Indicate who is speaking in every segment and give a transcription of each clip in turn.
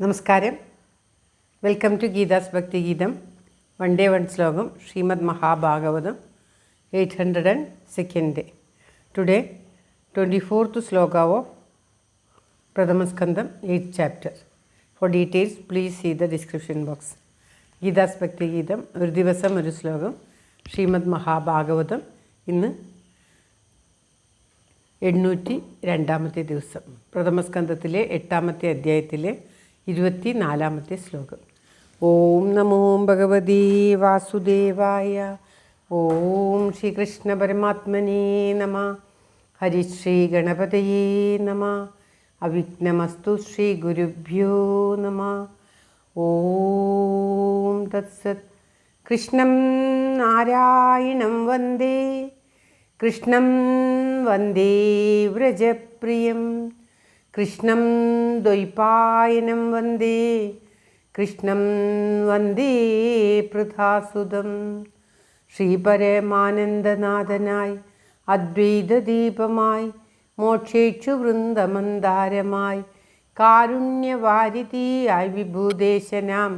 Speaker 1: നമസ്കാരം. Welcome to Geetha's ഭക്തിഗീതം. One day one ശ്ലോകം. Shrimad Mahabhagavatam 802nd day. Today 24th sloka of Pradhamaskandam 8th chapter. For details please see the description box. Geetha's Bhakthigeetham ഒരു ദിവസം ഒരു ശ്ലോകം. ശ്രീമദ് മഹാഭാഗവതം ഇന്ന് 802ാമത്തെ ദിവസം. പ്രഥമസ്കന്ധത്തിലെ 8ാമത്തെ അധ്യായത്തിലെ 24ാമത്തെ ശ്ലോകം. ഓം നമോ ഭഗവതി വാസുദേവായ. ഓം ശ്രീകൃഷ്ണ പരമാത്മനേ നമ. ഹരിശ്രീ ഗണപതയേ നമ. അവിഘ്നമസ്തു ശ്രീ ഗുരുഭ്യോ നമ. ഓം തത്സത്. കൃഷ്ണം നാരായണം വന്ദേ. കൃഷ്ണം വന്ദേ വ്രജപ്രിയം. കൃഷ്ണം ദ്വൈപായനം വന്ദേ. കൃഷ്ണം വന്ദേ പൃഥാസുതം. ശ്രീപരമാനന്ദനാഥനായി അദ്വൈതദീപമായി മോക്ഷേക്ഷു വൃന്ദമന്ദാരമായി കാരുണ്യവാരിധിയായി വിഭൂദേശനാം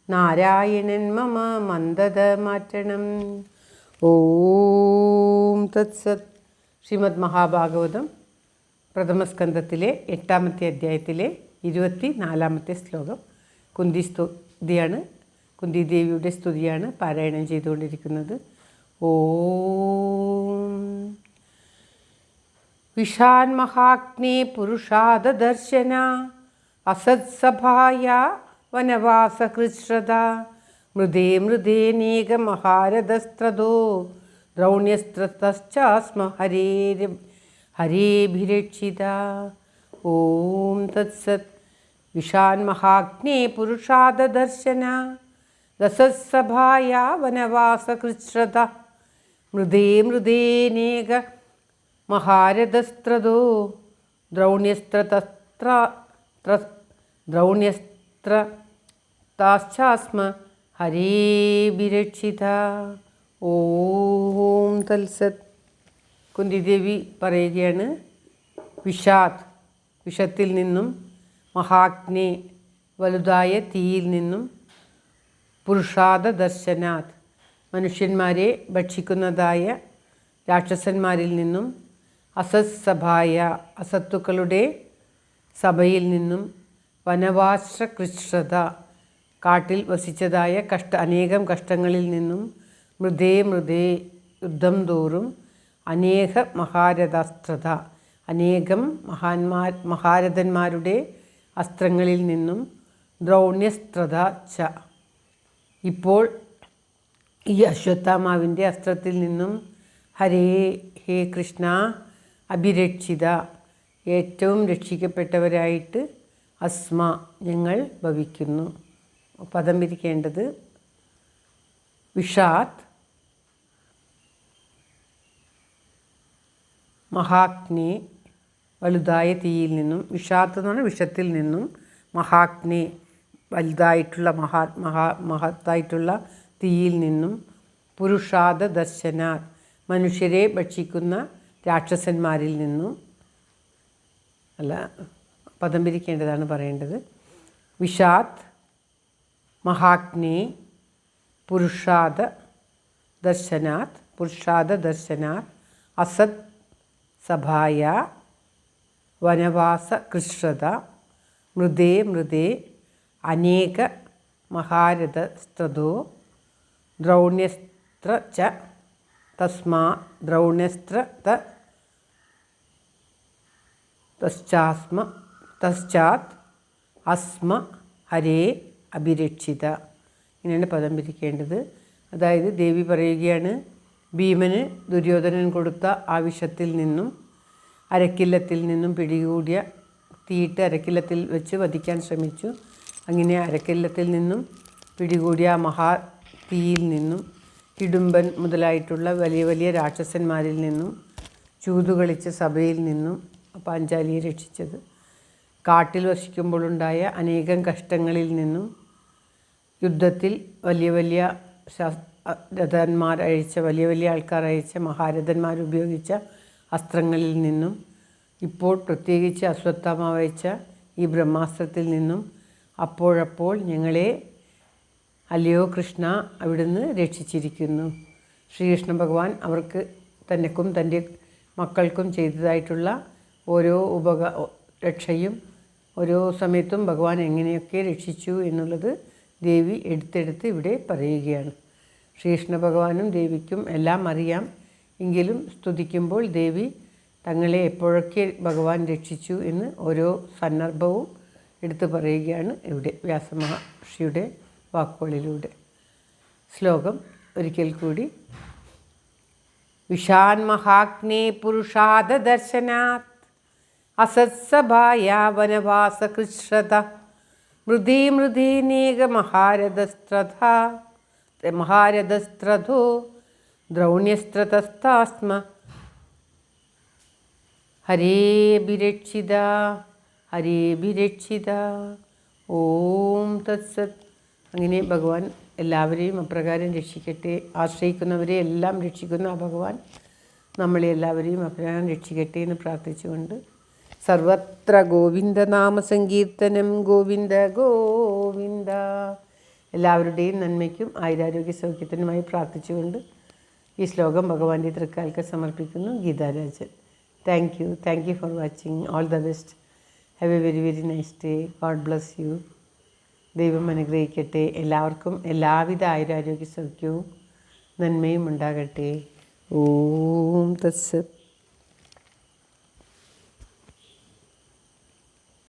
Speaker 1: നാരായണൻ മമ മന്ദത മാറ്റണം. ഓം തത്സത്. ശ്രീമദ് മഹാഭാഗവതം പ്രഥമസ്കന്ധത്തിലെ 8ാമത്തെ അധ്യായത്തിലെ 24ാമത്തെ ശ്ലോകം. കുന്തി സ്തുതിയാണ്, കുന്തിദേവിയുടെ സ്തുതിയാണ് പാരായണം ചെയ്തുകൊണ്ടിരിക്കുന്നത്. ഓം വിഷാൻ മഹാഗ്നേ പുരുഷാദദർശന അസത്സഭായ വനവാസകൃശ്രത മൃദേ മൃദേനേകമഹാരഥസ്ത്രദോ ദ്രൗണ്യസ്ത്രതശ്ചാസ്മ ഹരേഭിരക്ഷിത. ഓം തത്സത്. വിഷാൻ മഹാഗ്നേ പുരുഷാദദർശന രസസഭായ വനവാസകൃശ്രത മൃദേ മൃദേനേക മഹാരഥസ്ത്രദോ ദ്രൗണ്യസ്ത്രതാശ്ചാസ്മ ഹരേഭിരക്ഷിത. ഓം തത്സത്. കുന്തിദേവി പറയുകയാണ്, വിഷാദ് വിഷത്തിൽ നിന്നും, മഹാഗ്നേ വലുതായ തീയിൽ നിന്നും, പുരുഷാദ ദർശനാത് മനുഷ്യന്മാരെ ഭക്ഷിക്കുന്നതായ രാക്ഷസന്മാരിൽ നിന്നും, അസത്സഭായ അസത്തുക്കളുടെ സഭയിൽ നിന്നും, വനവാശ്രകൃശ്രത കാട്ടിൽ വസിച്ചതായ അനേകം കഷ്ടങ്ങളിൽ നിന്നും, മൃദേ യുദ്ധം തോറും, അനേക മഹാരഥാസ്ത്രത അനേകം മഹാരഥന്മാരുടെ അസ്ത്രങ്ങളിൽ നിന്നും, ദ്രൗണ്യസ്ത്രത ച ഇപ്പോൾ ഈ അശ്വത്ഥാമാവിൻ്റെ അസ്ത്രത്തിൽ നിന്നും, ഹരേ ഹേ കൃഷ്ണ അഭിരക്ഷിത ഏറ്റവും രക്ഷിക്കപ്പെട്ടവരായിട്ട്, അസ്മ ഞങ്ങൾ ഭവിക്കുന്നു. പദം പിരിക്കേണ്ടത് വിഷാത് മഹാഗ്നേ വലുതായ തീയിൽ നിന്നും, വിഷാത്ത് എന്ന് പറഞ്ഞാൽ വിഷത്തിൽ നിന്നും, മഹാഗ്നേ വലുതായിട്ടുള്ള മഹത്തായിട്ടുള്ള തീയിൽ നിന്നും, പുരുഷാദ ദർശനാത് മനുഷ്യരെ ഭക്ഷിക്കുന്ന രാക്ഷസന്മാരിൽ നിന്നും. അല്ല, പദം പിരിക്കേണ്ടതാണ് പറയേണ്ടത്. വിഷാത് മഹാഗ്നേ പുരുഷാദ ദർശനാത് അസത് സഭായ വനവാസകൃശ്രത മൃദേ അനേക മഹാരഥസ്ത്രദോ ദ്രൗണ്യസ്ത്ര ച തസ്മാ തശ്ചാത് അസ്മ ഹരേ അഭിരക്ഷിത. ഇങ്ങനെയാണ് പദം പിരിക്കേണ്ടത്. അതായത് ദേവി പറയുകയാണ്, ഭീമന് ദുര്യോധനൻ കൊടുത്ത ആ വിഷത്തിൽ നിന്നും, അരക്കില്ലത്തിൽ നിന്നും പിടികൂടിയ തീയിട്ട് അരക്കില്ലത്തിൽ വെച്ച് വധിക്കാൻ ശ്രമിച്ചു. അങ്ങനെ അരക്കില്ലത്തിൽ നിന്നും പിടികൂടിയ ആ തീയിൽ നിന്നും, ഹിഡുംബൻ മുതലായിട്ടുള്ള വലിയ വലിയ രാക്ഷസന്മാരിൽ നിന്നും, ചൂതുകളിച്ച സഭയിൽ നിന്നും പാഞ്ചാലിയെ രക്ഷിച്ചത്, കാട്ടിൽ വസിക്കുമ്പോഴുണ്ടായ അനേകം കഷ്ടങ്ങളിൽ നിന്നും, യുദ്ധത്തിൽ വലിയ വലിയ വലിയ വലിയ ആൾക്കാർ അയച്ച മഹാരഥന്മാരുപയോഗിച്ച അസ്ത്രങ്ങളിൽ നിന്നും, ഇപ്പോൾ പ്രത്യേകിച്ച് അശ്വത്ഥാമാവ് അയച്ച ഈ ബ്രഹ്മാസ്ത്രത്തിൽ നിന്നും അപ്പോഴപ്പോൾ ഞങ്ങളെ അല്ലയോ കൃഷ്ണ അവിടുന്ന് രക്ഷിച്ചിരിക്കുന്നു. ശ്രീകൃഷ്ണ ഭഗവാൻ അവർക്ക് തന്നെക്കും തൻ്റെ മക്കൾക്കും ചെയ്തതായിട്ടുള്ള ഓരോ രക്ഷയും ഓരോ സമയത്തും ഭഗവാൻ എങ്ങനെയൊക്കെ രക്ഷിച്ചു എന്നുള്ളത് ദേവി എടുത്തെടുത്ത് ഇവിടെ പറയുകയാണ്. ശ്രീകൃഷ്ണ ഭഗവാനും ദേവിക്കും എല്ലാം അറിയാം. എങ്കിലും സ്തുതിക്കുമ്പോൾ ദേവി തങ്ങളെ എപ്പോഴൊക്കെ ഭഗവാൻ രക്ഷിച്ചു എന്ന് ഓരോ സന്ദർഭവും എടുത്തു പറയുകയാണ് ഇവിടെ വ്യാസമഹർഷിയുടെ വാക്കുകളിലൂടെ. ശ്ലോകം ഒരിക്കൽ കൂടി. വിഷാന്മഹാഗ്നേ പുരുഷാദ ദർശനാത് അസത്സഭായാ വനവാസകൃശ്രത മഹാരഥസ്ത്രഥോ ദ്രൗണ്യസ്ത്രതസ്താസ്മ ഹരേഭിരക്ഷിത ഹരേഭിരക്ഷിത. ഓം തത്സത്. അങ്ങനെ ഭഗവാൻ എല്ലാവരെയും അപ്രകാരം രക്ഷിക്കട്ടെ. ആശ്രയിക്കുന്നവരെ എല്ലാം രക്ഷിക്കുന്ന ആ ഭഗവാൻ നമ്മളെ എല്ലാവരെയും അപ്രകാരം രക്ഷിക്കട്ടെ എന്ന് പ്രാർത്ഥിച്ചുകൊണ്ട് സർവത്ര ഗോവിന്ദനാമ സങ്കീർത്തനം ഗോവിന്ദ ഗോവിന്ദ. എല്ലാവരുടെയും നന്മയ്ക്കും ആയുരാരോഗ്യ സൗഖ്യത്തിനുമായി പ്രാർത്ഥിച്ചുകൊണ്ട് ഈ ശ്ലോകം ഭഗവാന്റെ തൃക്കാൽക്ക് സമർപ്പിക്കുന്നു. Geetha Rajan. Thank you for watching. All the best. Have a very very nice day. God bless you. ദൈവം അനുഗ്രഹിക്കട്ടെ. എല്ലാവർക്കും എല്ലാവിധ ആയുരാരോഗ്യ സൗഖ്യവും നന്മയും ഉണ്ടാകട്ടെ. ഓം തത്സത്.